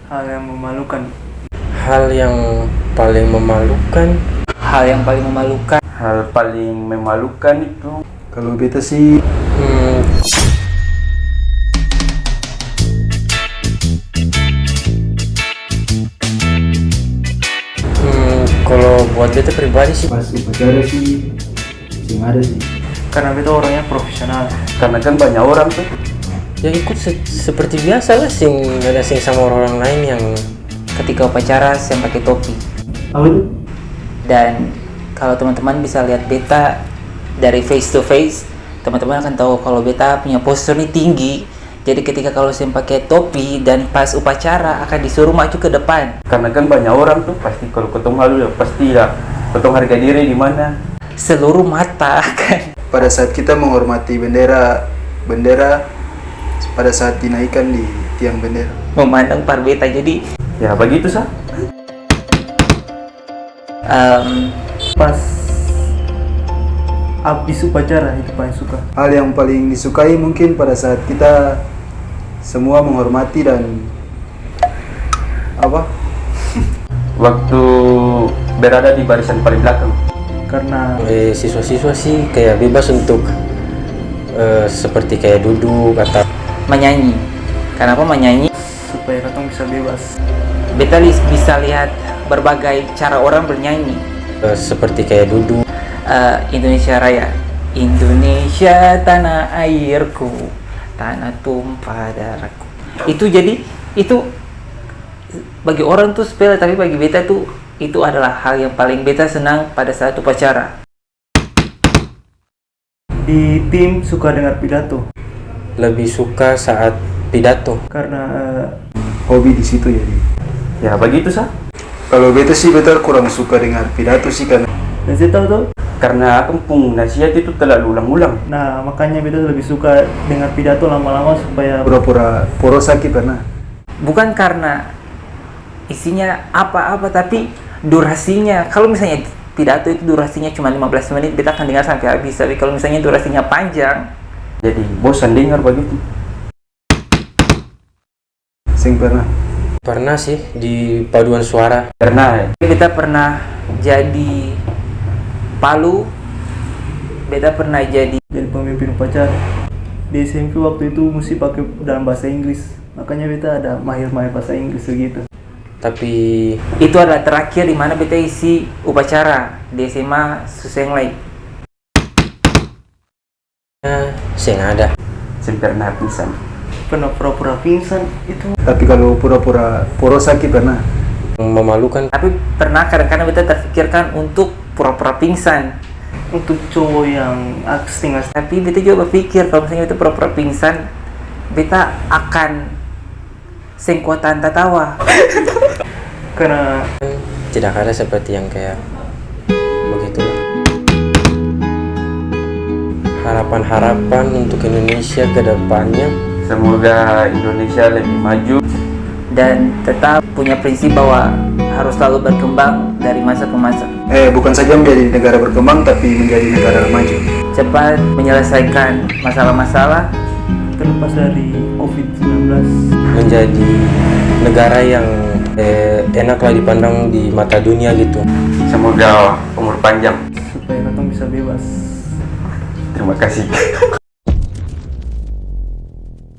Hal yang memalukan. Hal yang paling memalukan. Hal yang paling memalukan. Hal paling memalukan itu Kalau beta sih Kalau buat beta pribadi sih pas upacara sih sing ada sih. karena beta orangnya profesional. Karena kan banyak orang tuh. ya ikut seperti biasa lah, sing ada sing sama orang lain yang Ketika upacara saya pakai topi. Apa itu? Dan kalau teman-teman bisa lihat beta dari face to face, teman-teman akan tahu kalau beta punya postur ini tinggi. Jadi ketika kalau saya pakai topi dan pas upacara akan disuruh maju ke depan. Karena kan banyak orang tuh pasti kalau ketemu halu ya pasti ya ketemu harga diri di mana. Seluruh mata kan. Pada saat kita menghormati bendera pada saat dinaikkan di tiang bendera. Memandang par beta. Jadi Ya begitu sah. Pas habis upacara itu paling suka. Hal yang paling disukai mungkin pada saat kita semua menghormati dan apa? Waktu berada di barisan paling belakang. Karena siswa-siswa sih kayak bebas untuk seperti kayak duduk atau menyanyi. Kenapa menyanyi? supaya katong bisa bebas. Beta bisa lihat berbagai cara orang bernyanyi. seperti kayak duduk. Indonesia Raya. Indonesia tanah airku, tanah tumpah darahku. Itu jadi itu bagi orang tuh sepele, tapi bagi beta tuh itu adalah hal yang paling beta senang pada saat upacara. Di tim suka dengar pidato Lebih suka saat pidato. karena hobi di situ jadi. Ya begitu sah. Kalau beta sih beta kurang suka dengar pidato sih karena. Dan saya tahu tuh. Karena kampung nasihat itu terlalu ulang-ulang. Nah makanya beta lebih suka dengar pidato lama-lama supaya pura-pura poros sakit karena. Bukan karena isinya apa-apa, tapi durasinya. Kalau misalnya pidato itu durasinya cuma 15 menit, beta akan dengar sampai habis. Tapi kalau misalnya durasinya panjang, Jadi bosan dengar begitu. Sing pernah. Pernah sih di paduan suara. Karena beta pernah jadi Palu, beta pernah jadi Pemimpin upacara. Di SMP waktu itu mesti pakai dalam bahasa Inggris. Makanya beta ada mahir-mahir bahasa Inggris segitu. Tapi itu adalah terakhir di mana beta isi upacara di SMA Susenglai. sing ada. saya pernah pingsan. Pernah pura-pura pingsan itu. Tapi kalau pura-pura poros sakit pernah. Memalukan. Tapi pernah kadang-kadang beta terfikirkan untuk pura-pura pingsan. Untuk cowok yang setengah. Tapi beta juga berpikir kalau misalnya beta pura-pura pingsan, beta akan sengkuatan tertawa. Karena Tidak ada seperti yang kayak begitu. Harapan-harapan untuk Indonesia ke depannya. Semoga Indonesia lebih maju. Dan tetap punya prinsip bahwa harus selalu berkembang dari masa ke masa. bukan saja menjadi negara berkembang tapi menjadi negara maju. Cepat menyelesaikan masalah-masalah Terlepas dari COVID-19. Menjadi negara yang enaklah dipandang di mata dunia gitu. Semoga umur panjang. Supaya katong bisa bebas. Terima kasih.